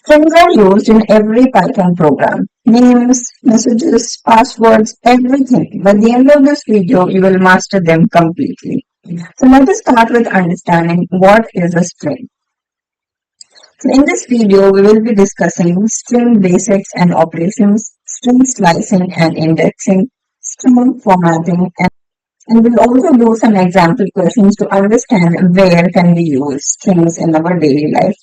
Strings are used in every Python program. Names, messages, passwords, everything. By the end of this video, you will master them completely. So let us start with understanding what is a string. So in this video, we will be discussing string basics and operations, string slicing and indexing, string formatting, and we'll also do some example questions to understand where can we use strings in our daily life.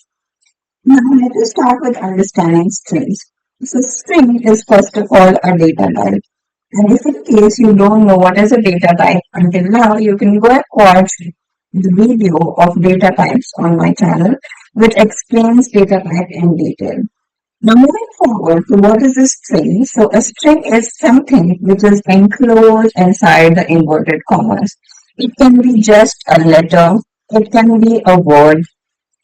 Now let us start with understanding strings. So string is first of all a data type. And if in case you don't know what is a data type until now, you can go and watch the video of data types on my channel, which explains data type in detail. Now moving forward to what is a string. So a string is something which is enclosed inside the inverted commas. It can be just a letter, it can be a word,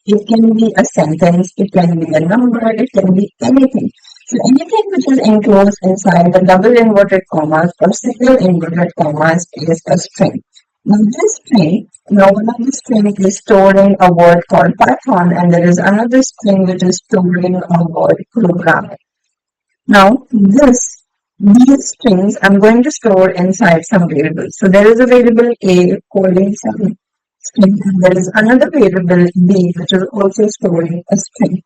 it can be a sentence, it can be a number, it can be anything. So anything which is enclosed inside the double inverted commas or single inverted commas is a string. Now this string, now one of the string is stored in a word called Python, and there is another string which is stored in a word programming. Now these strings I'm going to store inside some variables. So there is a variable A holding some string, and there is another variable B which is also storing a string.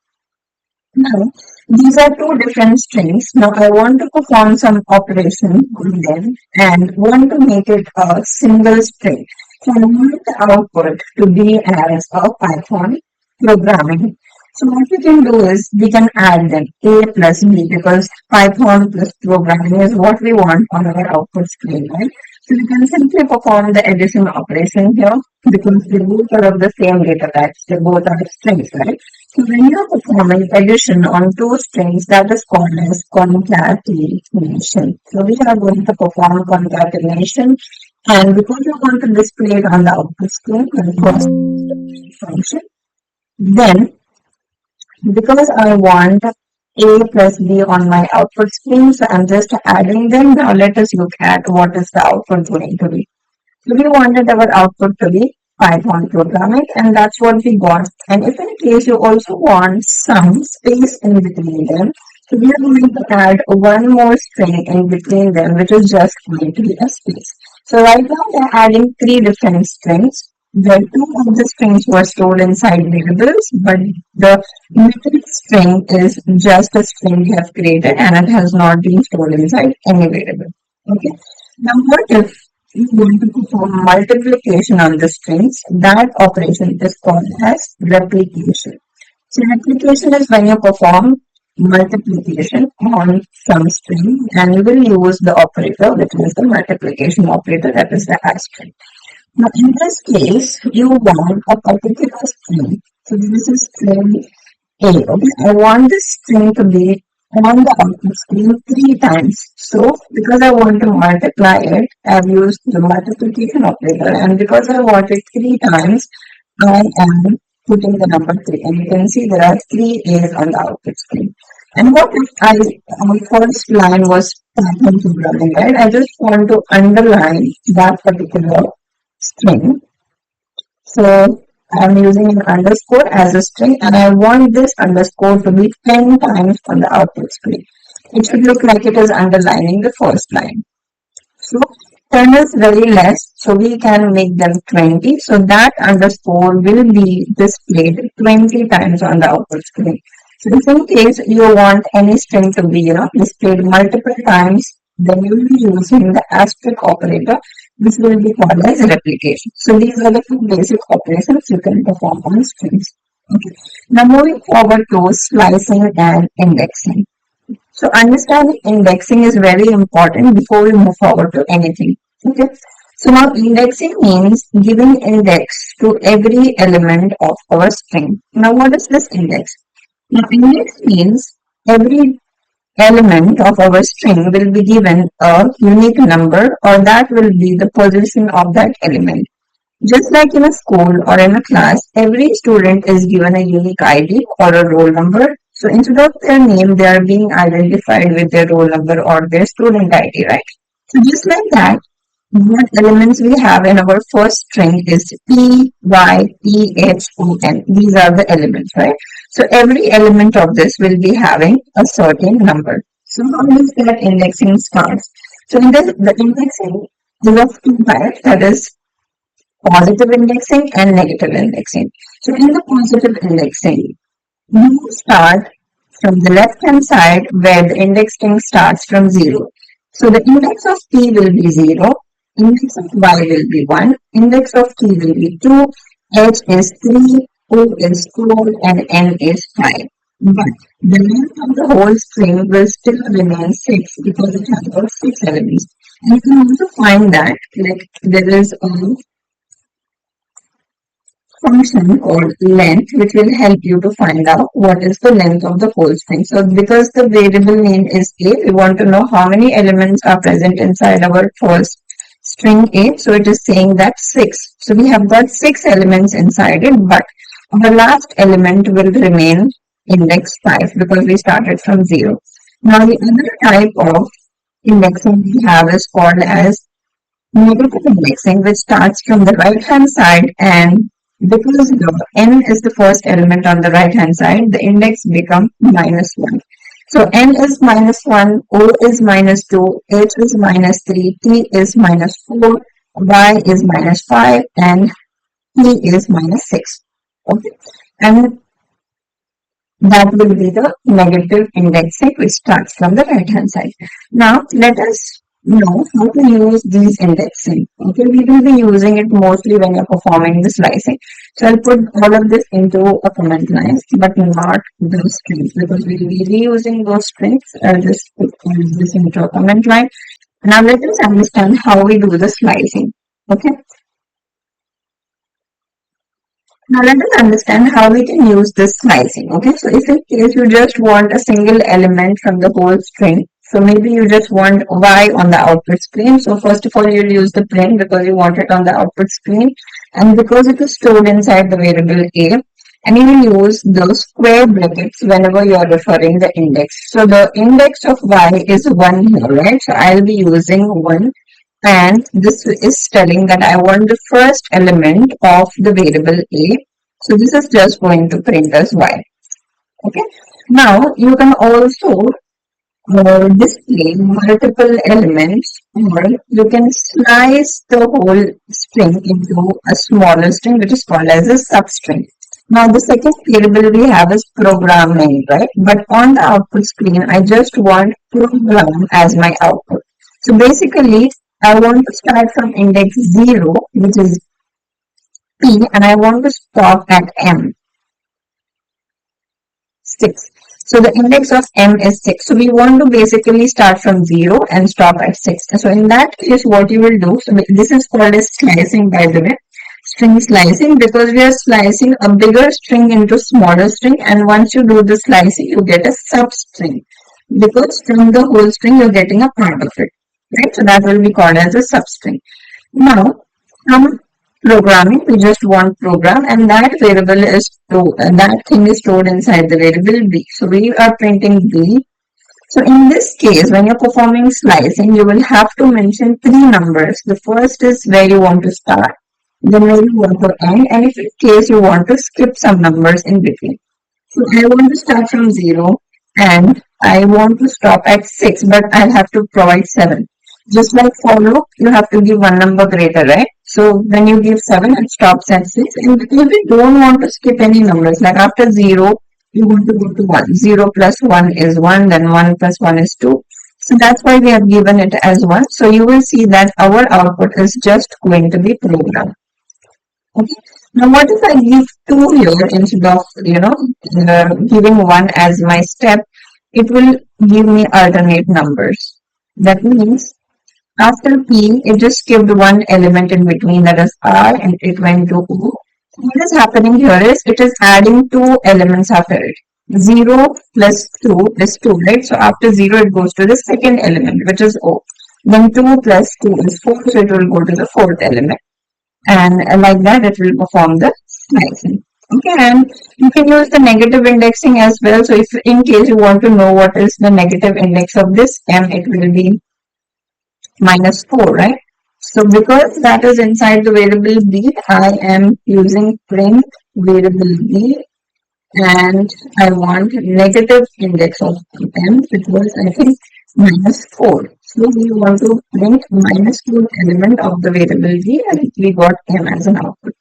Now, these are two different strings. Now, I want to perform some operation with them and want to make it a single string. So, I want the output to be as a Python programming. So, what we can do is we can add them A plus B because Python plus programming is what we want on our output screen, right? So, we can simply perform the addition operation here because they both are of the same data types. They both are strings, right? So when you're performing addition on two strings, that is called as concatenation. So we are going to perform concatenation, and because you want to display it on the output screen, the first function. Then, because I want A plus B on my output screen, so I'm just adding them. Now let us look at what is the output going to be. So we wanted our output to be Python programming, and that's what we got. And if in case you also want some space in between them, so we are going to add one more string in between them, which is just going to be a space. So right now we are adding three different strings. The two of the strings were stored inside variables, but the middle string is just a string we have created and it has not been stored inside any variable. Okay. Now what if you want to perform multiplication on the strings? That operation is called as replication. So replication is when you perform multiplication on some string and you will use the operator, which is the multiplication operator, that is the asterisk. Now in this case, you want a particular string. So this is string A. Okay, I want this string to be on the output screen three times. So because I want to multiply it, I've used the multiplication operator, and because I want it three times, I am putting the number 3. And you can see there are 3 A's on the output screen. And what if my first line was Python programming, right? I just want to underline that particular string. So I'm using an underscore as a string, and I want this underscore to be 10 times on the output screen. It should look like it is underlining the first line. So 10 is very less, so we can make them 20. So that underscore will be displayed 20 times on the output screen. So if in case you want any string to be displayed multiple times, then you will be using the asterisk operator, which will be called as replication. So these are the two basic operations you can perform on strings. Okay. Now moving forward to slicing and indexing. So understanding indexing is very important before we move forward to anything. Okay. So now indexing means giving index to every element of our string. Now what is this index? Now index means every element of our string will be given a unique number, or that will be the position of that element. Just like in a school or in a class, every student is given a unique ID or a roll number. So instead of their name, they are being identified with their roll number or their student ID, right? So just like that, what elements we have in our first string is P, Y, T, H, O, N. These are the elements, right? So every element of this will be having a certain number. So how does that indexing starts? So in the indexing is of two types, that is positive indexing and negative indexing. So in the positive indexing, you start from the left hand side where the indexing starts from 0. So the index of p will be 0, index of y will be 1, index of t will be 2, h is 3, o is 4, and n is 5. But the length of the whole string will still remain 6 because it has got 6 elements. And you can also find that like there is a function called length which will help you to find out what is the length of the whole string. So because the variable name is a, we want to know how many elements are present inside our first string a. So it is saying that 6. So we have got 6 elements inside it, but our last element will remain index 5 because we started from 0. Now the other type of indexing we have is called as negative indexing, which starts from the right hand side, and because the n is the first element on the right hand side, the index becomes -1. So n is -1, o is -2, h is -3, t is -4, y is -5, and t is -6. Okay, and that will be the negative indexing which starts from the right hand side. Now let us know how to use these indexing. Okay, we will be using it mostly when you're performing the slicing. So I'll put all of this into a comment line, but not those strings because we will be reusing those strings. I'll just put all of this into a comment line. Now let us understand how we do the slicing. Okay. Now let us understand how we can use this slicing. Okay, so if in case you just want a single element from the whole string, so maybe you just want y on the output screen. So first of all, you'll use the print because you want it on the output screen, and because it is stored inside the variable a, and you will use those square brackets whenever you are referring the index. So the index of y is 1 here, right? So I'll be using 1. And this is telling that I want the first element of the variable a. So this is just going to print as y. Okay. Now you can also display multiple elements, or you can slice the whole string into a smaller string which is called as a substring. Now the second variable we have is program name, right? But on the output screen, I just want program as my output. So basically, I want to start from index 0, which is P, and I want to stop at M, 6. So the index of M is 6. So we want to basically start from 0 and stop at 6. So in that case, what you will do, so this is called as slicing, by the way, string slicing, because we are slicing a bigger string into smaller string, and once you do the slicing, you get a substring, because from the whole string, you're getting a part of it. Right, so that will be called as a substring. Now, from programming, we just want program, and that variable is that thing is stored inside the variable b. So we are printing b. So in this case, when you're performing slicing, you will have to mention 3 numbers. The first is where you want to start, then where you want to end, and if in case you want to skip some numbers in between. So I want to start from 0 and I want to stop at 6, but I'll have to provide 7. Just like for loop, you have to give one number greater, right? So when you give 7, it stops at 6. And because we don't want to skip any numbers, like after 0, you want to go to 1. 0 plus 1 is 1, then 1 plus 1 is 2. So that's why we have given it as 1. So you will see that our output is just going to be program. Okay. Now what if I give 2 here instead of, giving 1 as my step? It will give me alternate numbers. That means after P, it just skipped one element in between, that is R, and it went to O. What is happening here is it is adding 2 elements after it. 0 plus 2 is 2, right? So after 0, it goes to the second element, which is O. Then 2 plus 2 is 4, so it will go to the fourth element. And like that, it will perform the slicing. Okay, and you can use the negative indexing as well. So if in case you want to know what is the negative index of this M, it will be -4, right? So because that is inside the variable b, I am using print variable b and I want negative index of m, which was I think -4. So we want to print -4 element of the variable g, and we got m as an output.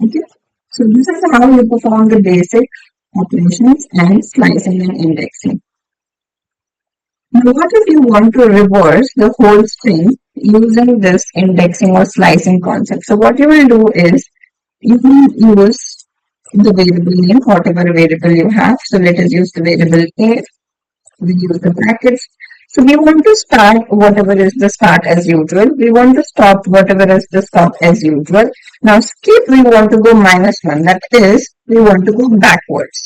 Okay. So this is how you perform the basic operations and slicing and indexing. Now, what if you want to reverse the whole string using this indexing or slicing concept? So what you will do is you will use the variable name, whatever variable you have. So let us use the variable a. We use the brackets. So we want to start whatever is the start as usual. We want to stop whatever is the stop as usual. Now skip, we want to go -1. That is, we want to go backwards.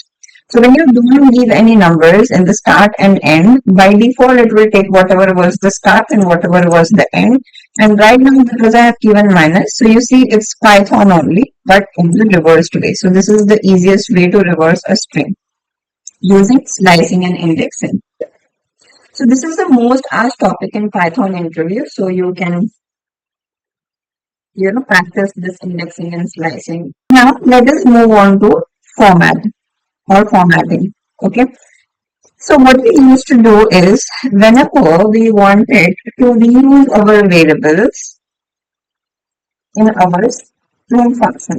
So when you don't give any numbers in the start and end, by default it will take whatever was the start and whatever was the end. And right now, because I have given minus, so you see it's Python only, but in the reversed way. So this is the easiest way to reverse a string using slicing and indexing. So this is the most asked topic in Python interview. So you can, practice this indexing and slicing. Now let us move on to format or formatting. Okay. So what we used to do is whenever we wanted to reuse our variables in our string function,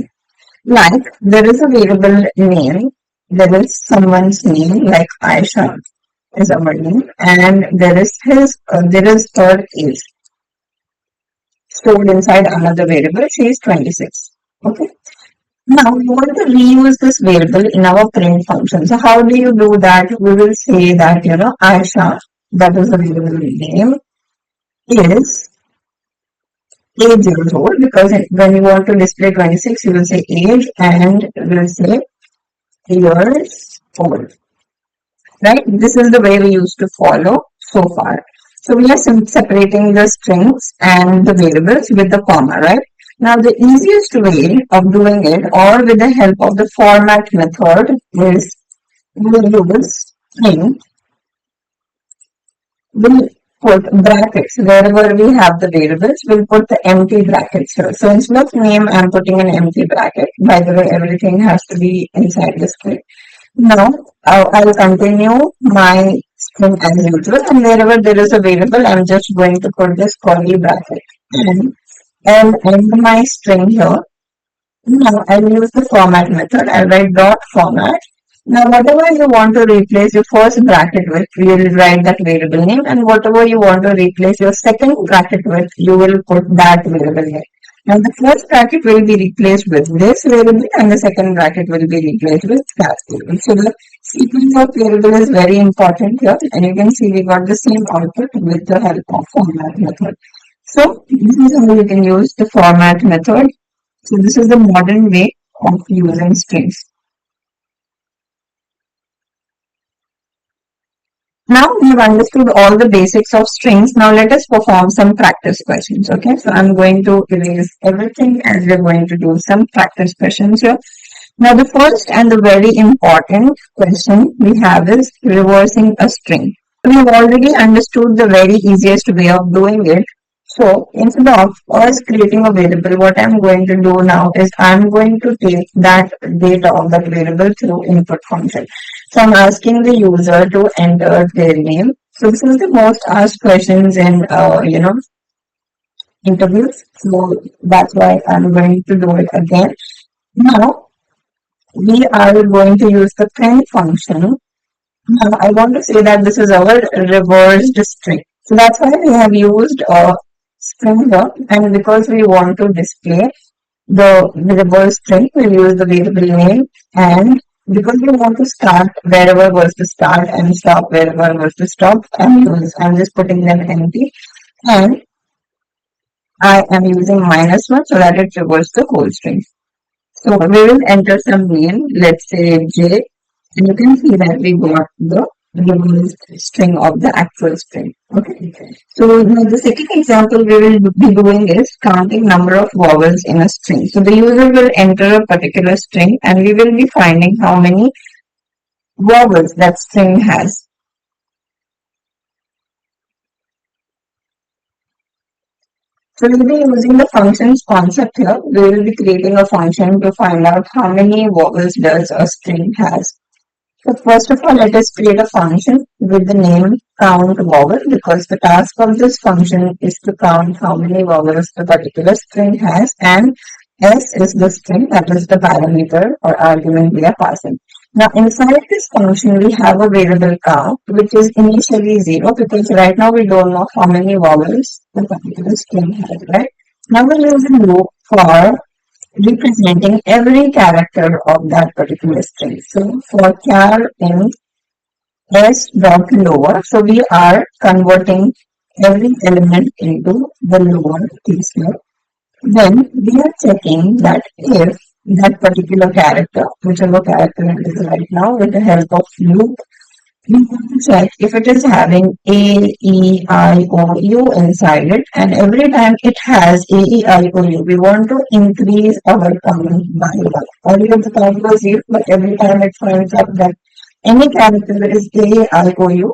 like there is a variable name, there is someone's name like Aisha is our name, and there is her age stored inside another variable. She is 26. Okay. Now we want to reuse this variable in our print function. So how do you do that? We will say that Aisha, that is the variable name, is 8 years old, because when you want to display 26, you will say age and we will say years old. Right? This is the way we used to follow so far. So we are separating the strings and the variables with the comma, right? Now the easiest way of doing it, or with the help of the format method, is we'll use string. We'll put brackets wherever we have the variables. We'll put the empty brackets here. So instead of name, I'm putting an empty bracket. By the way, everything has to be inside the string. Now, I'll continue my string as usual, and wherever there is a variable, I'm just going to put this curly bracket and end my string here. Now, I'll use the format method. I'll write dot format. Now, whatever you want to replace your first bracket with, you will write that variable name, and whatever you want to replace your second bracket with, you will put that variable name. Now the first bracket will be replaced with this variable and the second bracket will be replaced with that variable. So the sequence of variable is very important here, and you can see we got the same output with the help of format method. So this is how you can use the format method. So this is the modern way of using strings. Now we have understood all the basics of strings. Now let us perform some practice questions. Okay, so I'm going to erase everything and we're going to do some practice questions here. Now the first and the very important question we have is reversing a string. We've already understood the very easiest way of doing it. So instead of us creating a variable, what I'm going to do now is I'm going to take that data of that variable through input function. So I'm asking the user to enter their name. So this is the most asked questions in interviews. So that's why I'm going to do it again. Now we are going to use the print function. Now I want to say that this is our reversed string. So that's why we have used a string here, and because we want to display the reverse string, we'll use the variable name, and because we want to start wherever was the start and stop wherever was the stop, I'm just putting them empty, and I am using -1 so that it reverses the whole string. So we will enter some name, let's say J, and you can see that we got the reversed string of the actual string. Okay. So now the second example we will be doing is counting number of vowels in a string. So the user will enter a particular string and we will be finding how many vowels that string has. So we'll be using the functions concept here. We will be creating a function to find out how many vowels does a string has. So first of all, let us create a function with the name count vowel, because the task of this function is to count how many vowels the particular string has, and S is the string, that is the parameter or argument we are passing. Now inside this function we have a variable count which is initially 0, because right now we don't know how many vowels the particular string has, right? Now we're using loop for representing every character of that particular string. So for char in s dot lower, so we are converting every element into the lower case here. Then we are checking that if that particular character, whichever character it is right now, with the help of loop, we want to check if it is having A, E, I, O, U inside it, and every time it has A, E, I, O, U, we want to increase our count by 1. Earlier the count was 0, but every time it finds out that any character is A, I, O, U,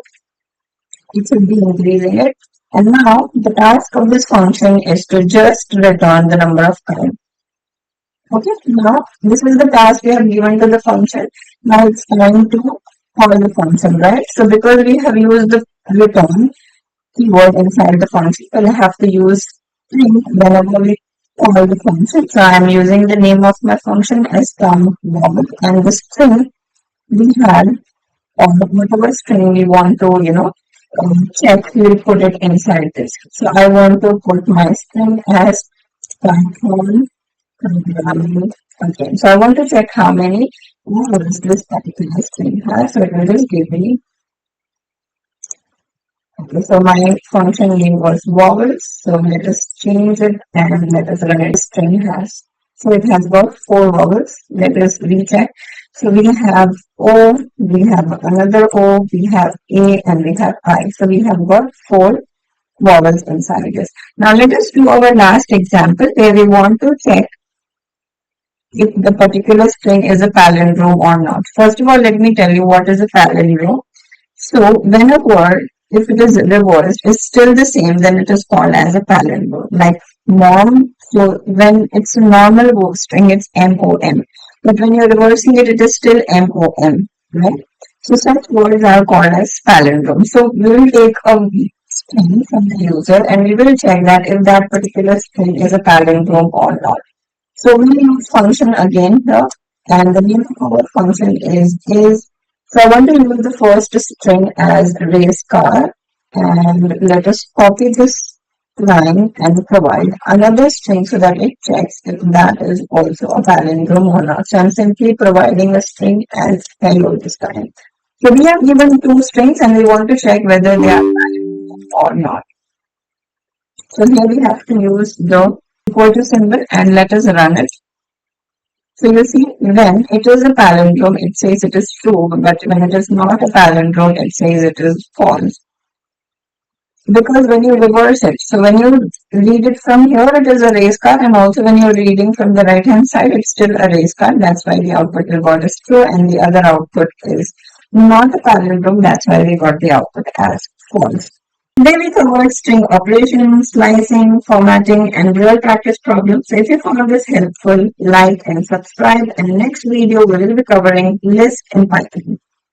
it should be increasing it. And now the task of this function is to just return the number of count. Okay, now this is the task we have given to the function. Now it's time to call the function, right? So because we have used the return keyword inside the function, we'll have to use string whenever we call the function. So I'm using the name of my function as count vowel, and the string we had, or whatever string we want to, check, we'll put it inside this. So I want to put my string as control programming. Okay, so I want to check how many vowels this particular string has. So it will just give me. Okay, so my function name was vowels. So let us change it and let us run it. String has. So it has got 4 vowels. Let us recheck. So we have O, we have another O, we have A, and we have I. So we have got 4 vowels inside this. Now let us do our last example where we want to check if the particular string is a palindrome or not. First of all, let me tell you what is a palindrome. So when a word, if it is reversed, is still the same, then it is called as a palindrome. Like mom, so when it's a normal string, it's M-O-M. But when you're reversing it, it is still M-O-M, right? So such words are called as palindromes. So we will take a string from the user and we will check that if that particular string is a palindrome or not. So we use function again here, and the name of our function is. So I want to use the first string as race car, and let us copy this line and provide another string so that it checks if that is also a palindrome or not. So I'm simply providing a string as hello this time. So we have given 2 strings and we want to check whether they are palindrome or not. So here we have to use the equal to symbol and let us run it. So you see, when it is a palindrome, it says it is true, but when it is not a palindrome, it says it is false. Because when you reverse it, so when you read it from here, it is a race car, and also when you're reading from the right hand side, it's still a race car. That's why the output we got is true, and the other output is not a palindrome. That's why we got the output as false. Then we covered string operations, slicing, formatting, and real practice problems. So if you found this helpful, like and subscribe. And next video we will be covering list in Python.